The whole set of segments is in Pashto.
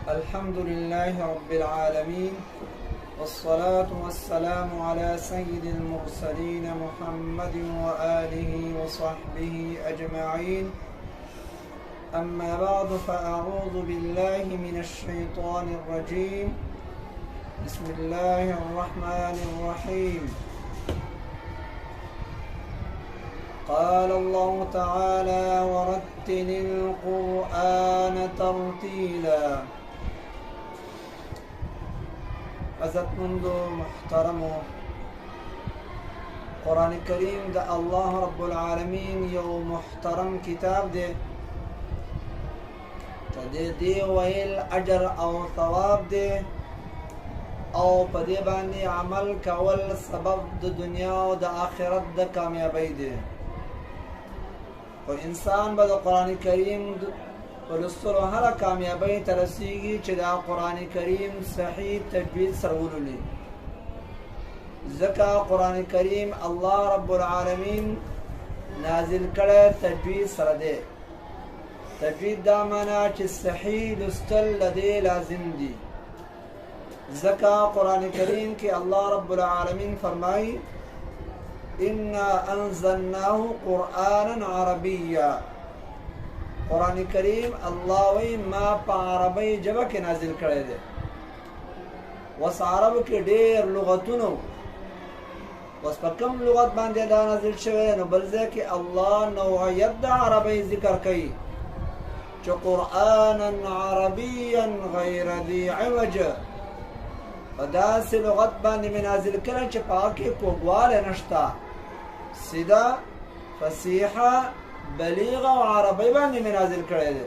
الحمد لله رب العالمين، والصلاة والسلام على سيد المرسلين محمد وآله وصحبه أجمعين. أما بعد، فأعوذ بالله من الشيطان الرجيم. بسم الله الرحمن الرحيم. قال الله تعالى: ورتل القرآن ترتيلا. عزتمند محترم، قرآن کریم دا الله رب العالمین یو محترم کتاب دے. دی ویل اجر او ثواب دے، او په دې باندې عمل کول سبب د دنیا او د آخرت د کامیابی دی. او انسان به د قرآن کریم په لوستلو هره کامیابی ته رسیږي چې دا قرآن کریم صحیح تجوید سره ولولي. ځکه قرآن کریم الله رب العالمین نازل کړی تجوید سره دی. تجوید دا معنا چې صحیح لوستل لدې لازم دي. ځکه قرآن کریم کې الله رب العالمین فرمایي: انا انزلناه قرآنا عربیا. قرآن کریم الله وی ما په عربی ژبه کې نازل کړی دی. وس عرب کې ډېر لغتونه، وس په کوم لغت باندې دا نازل شوی نو بل ځای کې الله نوعیت د عربی ذکر کوي چې قرآنا عربیا غیر ذی عوج. په داسې لغت باندې مې نازل کړی چې په هغه کې کوږوالی نشته، سیده فصیحه بلیغه او عربی باندې مې نازل کړی دی.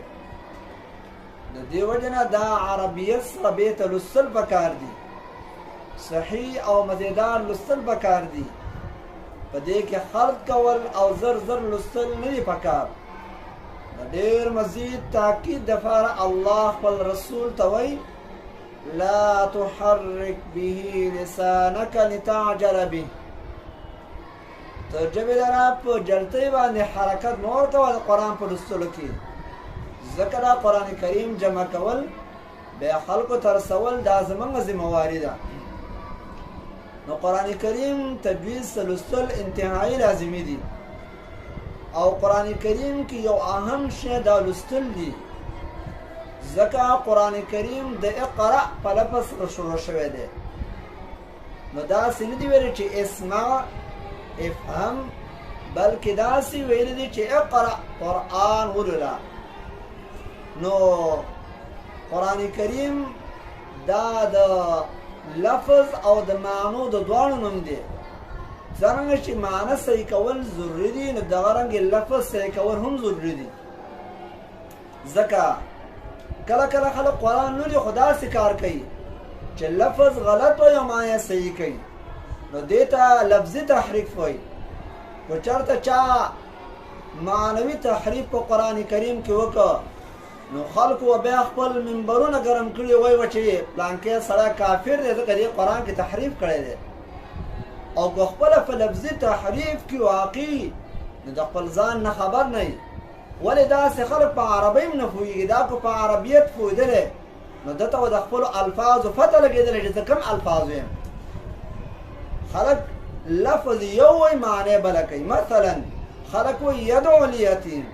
د دې وجه نه دا عربیت سره بېرته لوستل پکار دي، صحیح او مزیدار لوستل پکار دي. په دې کې خلط کول او زر زر لوستل نه دي پکار. د ډېر مزید تاکید دپاره الله خپل رسول ته وایي: لا تحرك به لسانك لتعجل به. ته ژبې لره په جلتۍ باندې حرکت مه ورکوه د قرآن په لوستلو کې. ځکه دا قرآن کریم جمع کول بیا خلکو ته رسول دا زموږ ذمهواري ده. نو قرآن کریم تجوید سره لوستل انتهایي لازمي دي. او قرآن کریم کې یو اهم شی دا لوستل دي. ځکه قرآن کریم د اقرأ په لفظ سره شروع شوی دی. نو داسې نه دي ویلي چې اسمع افهم، بلکې داسې ویلي دي چې اقرأ قرآن ولوله. نو قرآن کریم دا د لفظ او د معنو د دواړو نوم دی. څرنګه چې معنی صحیح کول ضروري دي، نو دغه رنګې لفظ صحیح کول هم ضروري دي. ځکه کله کله خلک قرآن لولي خو داسې کار کوي چې لفظ غلط وي او معنی صحیح کوي، نو دې ته لفظي تحریف وایي. که چېرته چا معنوي تحریف په قرآن کریم کې وکړه، نو خلکو بیا خپل منبرونه ګرم کړي وایي چې پلانکې سړی کافر دی ځکه دې قرآن کې تحریف کړی دی. او که خپله په لفظي تحریف کې واقعي نو د خپل ځان نه خبر نه وي. ولې داسې خلک په عربۍ هم نه پوهېږي. دا که په عربیت پوهېدلی نو ده ته به د خپلو الفاظو پته لګېدلی چې زه کوم الفاظ یم. خلک لفظ یو وایي معنی بله کوي. مثلا خلک وایي یدعو الیتیم،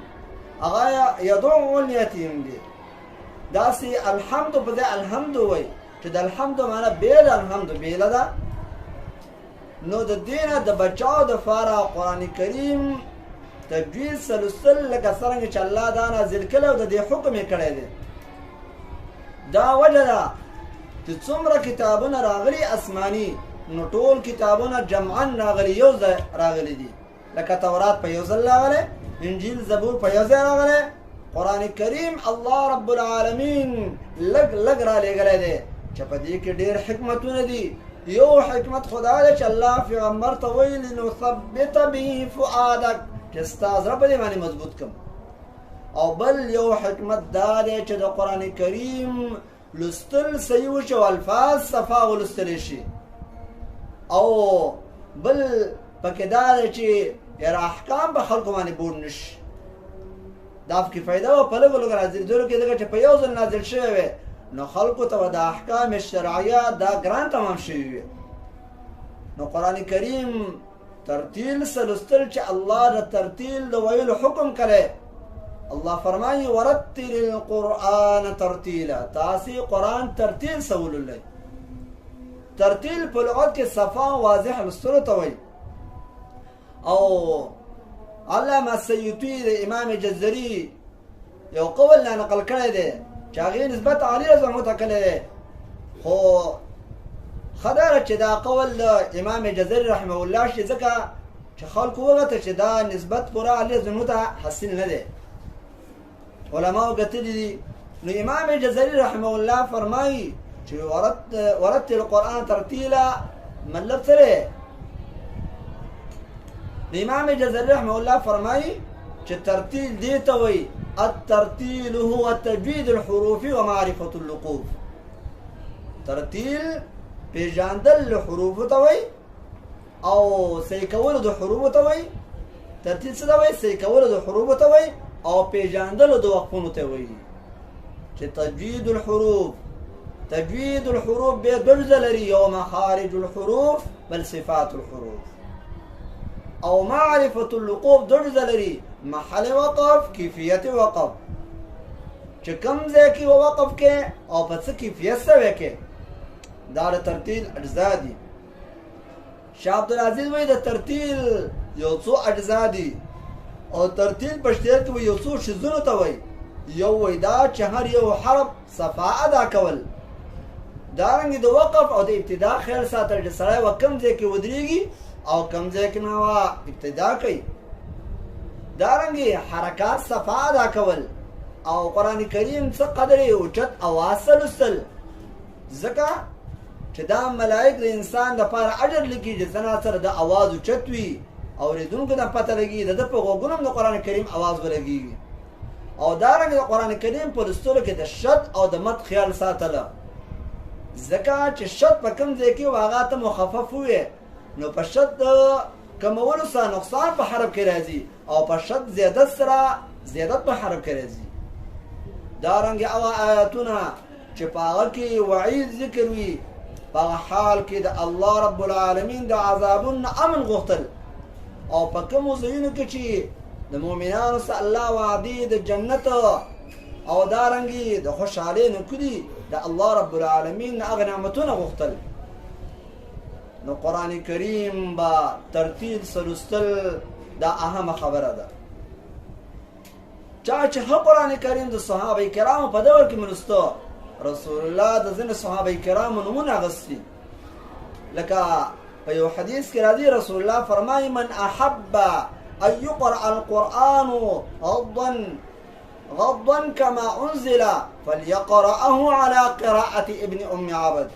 هغه یدعو الیتیم دی. داسې الحمد په ځای الحمد وایي چې د الحمد معنی بېل الحمد بېله ده. نو د دې نه د بچاو دپاره قرآن کریم تجوید سره لوستل لکه څرنګه چې الله دا نازل کړی او د دې حکم یې کړی دی. دا وجه ده چې څومره کتابونه راغلي آسماني، نو ټول کتابونه جمعا راغلي، یو ځای راغلي دي. لکه تورات په یو ځل راغلی، انجیل زبور په یو ځای راغلی. قرآن کریم الله رب العالمین لږ لږ را لېږلی دی چې په دې کې ډېر حکمتونه دي. یو حکمت خدا دی چې الله پیغمبر ته وایي: لنثبت به فؤادک، چې ستا زړه په دې باندې مضبوط کړم. او بل یو حکمت دا دی چې د قرآن کریم لوستل صحیح وشي او الفاظ صفا ولوستلی شي. او بل پکې دا دی چې یاره احکام به خلکو باندې بوډ نشي. دا کې فائدہ او په لګو لګ راځي دغه کې دغه چې په یو ځل نازل شوی وي نو خلقو ته د احکام شرعیه دا ګران تمام شوی وي نو قران کریم ترتیل سلسل چې الله د ترتیل د ویلو حکم کړي الله فرمایي ورتل القرآن ترتیلا تاسي قرآن ترتیل سول الله ترتیل په لغت کې صفا واضح لستر ته وي او علامه سیوطی د امام جزري یو قول نه نقل کړی دی چې هغه نسبت علی رضی ته کړی خو خدای چې دا قول د امام جزري رحمه الله شي ځکه چې خلکو وغته چې دا نسبت پورا علی رضی ته حاصل نه دی علماء قتلي دي نو امام جزري رحمه الله فرمایي چې ورتل القرآن ترتیلا مطلب سره امام جزري رحمه الله فرمایي چې ترتیل دی ته وي الترتيل هو تجويد الحروف ومعرفة اللقوف ترتیل پیژاندل حروف ته وي او صحیح کول د حروف ته وي ترتیل څه ته وي صحیح کول د حروف ته وي او پیژاندل د وقفونو ته وي چې تجوید الحروف به درجه لري او مخارج الحروف بل صفات الحروف او معرفة اللقوف درجه لري محل وقف کیفیت وقف چې کوم ځای کې وقف کې او په څه کیفیت سره کې دا د ترتیل اجزا دي شاه عبدالعزیز وایي د ترتیل یو څو اجزا دي او ترتیل پښتو کې یو څو شیزونه ته وایي یو وای دا چې هر یو حرف صفا ادا کول دارنګه د وقف او د ابتدا خیال ساتل چې سړی وکم ځای کې ودرېږي او کم ځای کې نو ابتدا کوي دارنګه حرکات صفا ادا کول او قران کریم څخه قدر اوچت اواز سلسل ځکه چې دا ملائک د انسان د لپاره اجر لګي چې زنا سره د اواز اوچت وي او ریدونکو د پته لګي د په غوګونو د قران کریم اواز ولګي او دارنګه د قران کریم په لستلو کې د شد او د مد خیال ساتله ځکه چې شد په کوم ځای کې واغه ته مخفف وي نو په شد کمولو سره نقصان په حرف کې راځي او په شد زیادت سره زیادت په حرف کې راځي دارنګه او آیاتونه چې په هغه کې وعید ذکر وي په حال کې د الله رب العالمین د عذابونو امن غوښتل او په کوم ځایونو کې چې د مؤمنانو سره الله وعده د جنت او دارنګي د خوشحالۍ نکړي د الله رب العالمین هغه نعمتونه غوښتل نو قران کریم با ترتیل سلسل دا اهم خبره ده چا چې قران کریم د صحابه کرامو په دور کې منستو رسول الله د ځینې صحابه کرامو نمونه غسي لکه په یو حدیث کې راځي رسول الله فرمایي من احب ان يقرأ القرآن غضا كما انزل فليقرأه على قراءة ابن ام عبد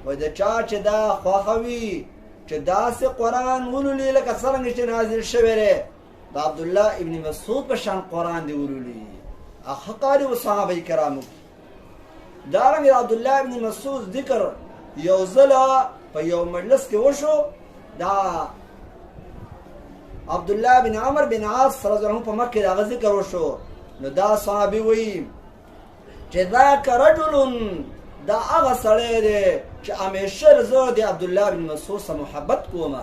ودا چا چې دا خوخوي چې دا سه قرآن ولولي لکه څنګه چې نازل شوی دی د عبد الله ابن مسعود په شان قرآن دی ولولي هغه قاری و صحابه کرامو دارنګه عبد الله ابن مسعود ذکر یو ځله په یو مجلس کې وشو دا عبد الله بن عمر بن عاص رضی الله عنه په مکه دا ذکر وشو نو دا صحابي وایي چې ذاک رجل دا هغه سړی دی چې همیشه زه د عبد الله بن مسعود سره محبت کوم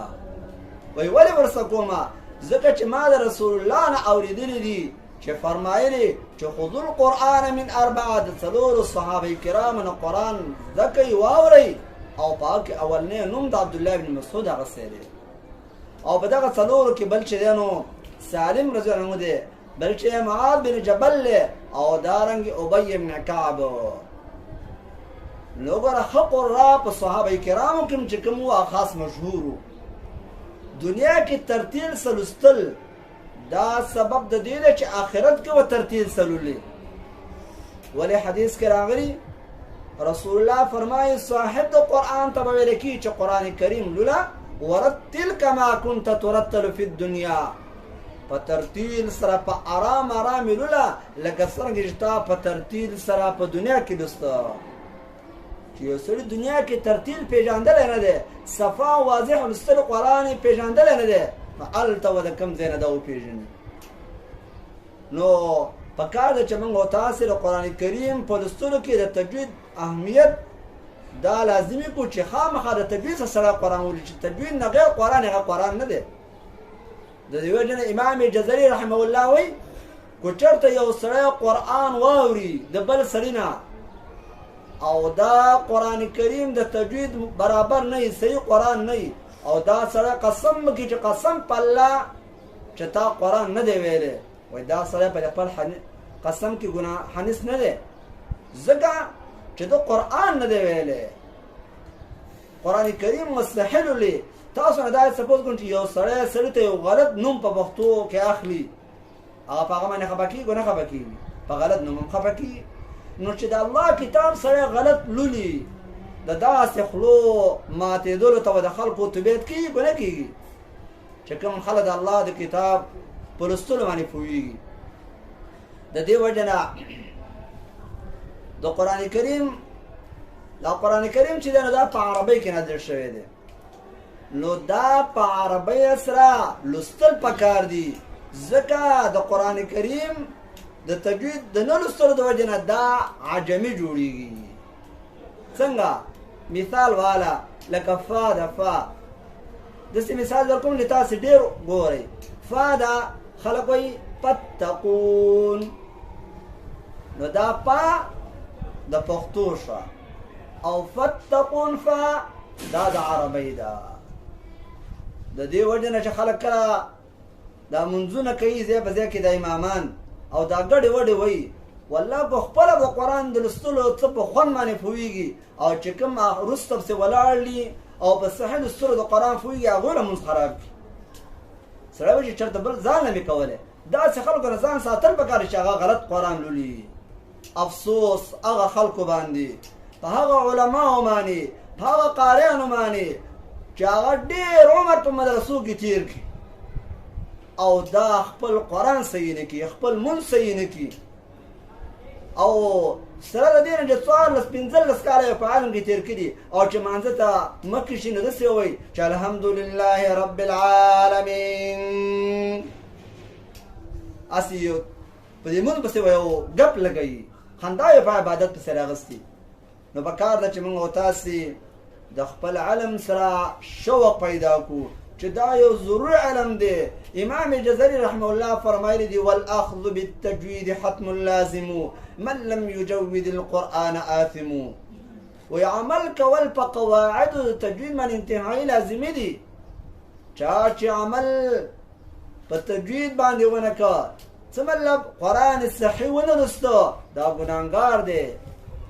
وای ولې ورسره کوم ځکه چې ما د رسول الله نه اوریدلی دي چې فرمایلی چې خذوا القرآن من اربعه د څلورو صحابه کرامو نه قرآن ذکي واوري او پاک اولنې نوم د عبد الله بن مسعود هغه سره او په دغه څلورو کې بل چې دینو سالم رضی الله عنه دی بل چې معاذ بن جبل او دارنګ ابي بن كعب نو ګره حق را په صحابه کرامو کې چې کوم خاص مشهور دنیا کې ترتیل سلسل دا سبب د دې چې آخرت کې و ترتیل سلولې ولی حدیث کې راغلی رسول الله فرمایي صاحب د قرآن ته ویل کی چې قرآن کریم لولا ورتل كما كنت ترتل في الدنيا په ترتیل سره په آرام لولا لکه څنګه چې تا په ترتیل سره په دنیا کې دوستا چې یو سړی دنیا کې ترتیل پیژاندل نه دی صفا واضح لستل قرآن پیژاندل نه دی فعلت ود کم زین دا پیژني نو پکار ده چې موږ تاسو د قران کریم په لوستلو کې د تجوید اهمیت دا لازمي کو چې خامخا د تجوید سره قران ولې چې تجوید نه غیر قران هغه قران نه دی. د دې وجه نه امام جزري رحمه الله وی کو چرته یو سره قران واوري د بل سړینا او دا قران کریم د تجوید برابر نه صحیح قران نه او دا سره قسم کی چې قسم په الله چې تا قران نه دی ویلې وای دا سره په خپل قسم کې ګناه حنس نه دی ځکه چې دا قران نه دی ویلې. قران کریم مستحیل لې تاسو نه دا سپوز کوم چې یو سره ته یو غلط نوم په پښتو کې اخلي هغه په هغه باندې خبرکی ګناه خبرکی په غلط نوم خبرکی نو چې د الله کتاب سره غلط لولي د داسې خلو ماتې دلو ته د خلکو تبیت کی ګناه کیږي چې کوم خلک د الله د کتاب په لوستلو باندې پوهیږي. د دې وجه نه د قران کریم چې دا په عربی کې نازل شوی دی نو دا په عربی سره لوستل پکار دي ځکه د قران کریم د تجوید د نه لوستلو د وجه نه دا عجمی جوړیږي. څنګه مثال والا لکه فا د فا داسې مثال درکوم چې تاسو ډېر ګورئ. فا دا خلک وایي پتقون نو دا پا د پښتو شو او فتقون فا دا د عربی ده. د دې وجه نه چې خلک کله دا منځونه کوي ځای په ځای کې د امامان او دا ګډې وډې وایي والله په خپله د قرآن د لوستلو څه په خوند باندې پوهېږي او چې کوم وروسته پسې ولاړ دي او په صحیح لوستلو د قرآن پوهېږي هغوی له مونځ خراب کړي. سړی به چې چېرته بل ځان نه مې کولی داسې خلکو نه ځان ساتل پکار چې هغه غلط قرآن لولي. افسوس هغه خلکو باندې په هغه علماو باندې په هغه قاریانو باندې چې هغه ډېر عمر په مدرسو کې تیر کړي او دا خپل قرآن صحیح نه کړي خپل مونځ صحیح نه کړي او سره د دې نه چې 14-15 کاله په عالم کې تیر کړي او چې مانځه ته مخکې شي نو داسې وایي چې الحمدلله رب العالمین اسې په دې مونځ پسې یو ګپ لګوي خندا یې په عبادت پسې راغستي. نو پکار ده چې موږ او تاسې د خپل علم سره شوق پیدا کړو چې دا یو ضروري علم دی. امام جزري رحمه الله فرمایلی دی والاخذ بالتجوید حتم لازم من لم يجود القرآن آثم. وی عمل کول په قواعد د تجوید باندې انتهایی لازمي دي. چا چې عمل په تجوید باندې ونه کړ څه مطلب قرآن صحیح ونه لوسته دا ګناهګار دی.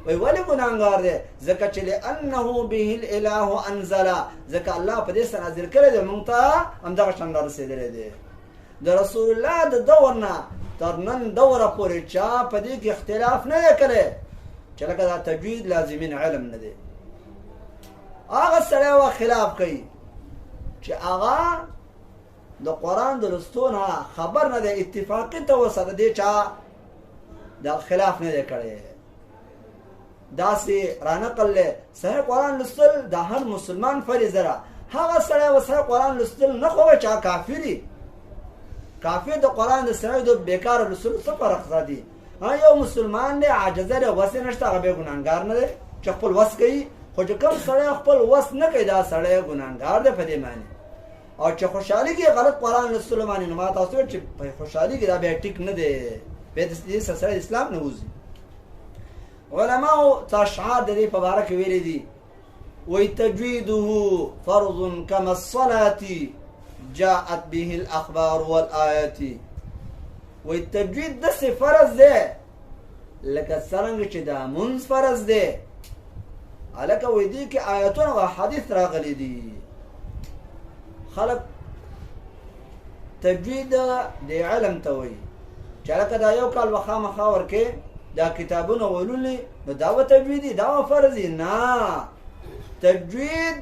وی ولې ګناهګار دی ځکه چې لانه به الاله انزل ځکه الله په دې سره نازل کړی دی موږ ته همدغه شان رسېدلی دی. د رسول الله د دور نه تر نن دوره پورې چا په دې کې اختلاف نه دی کړی چې لکه دا تجوید لازمین علم نه دی. هغه سړی و خلاف کوي چې هغه د قرآن د لوستو نه خبر نه دی اتفاقي طور سره دی چا د خلاف نه دی کړی. داسې رانقل له صحیح قرآن لوستل د هر مسلمان فریضه ده. هغه سړی و صحیح قرآن لوستل نه خو چا کافري کافر د قرآن د صحیح د بیکاره لوستلو څه فرق دی. یو مسلمان دی عاجزه دی وس یې نشته هغه بیا ګناهګار نه دی چې خپل وس کوي خو چې کوم سړی خپل وس نه کوي دا سړی ګناهګار دی په دې معنی. او چې خوشحالي کې غلط قرآن لوستلو باندې نو ما تاسو چې په خوشحالي کې دا بیا ټیک نه دی بیا د سړی اسلام نه وځي. علماء تشعار د دې په باره کې ویلي دي وی تجویده فرض کما الصلاة جاءت به الاخبار والآیات. وی تجوید داسې فرض دی لکه څرنګه چې دا مونځ فرض دی هلکه وی دې کې آیتونه او حدیث راغلي دي. خلک تجوید د علم ته وایي چې هلکه دا یو کال به خامخا ورکې دا کتابونه ولولي نو دا به تجوید دا به فرض دی. نه تجوید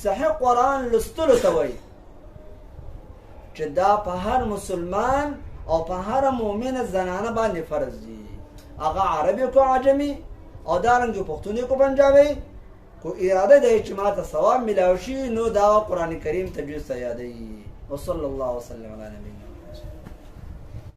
صحیح قرآن لوستلو ته وایي چې دا په هر مسلمان او په هر مؤمن زنانه باندې فرض دي. هغه عربي کو عجمي او دارنګه پښتوني کو پنجابي کو اراده دی چې ماته ثواب ملاوي شي نو دا قرآن کریم تجوید ته یادوي. وصلی الله وسلم علی نبی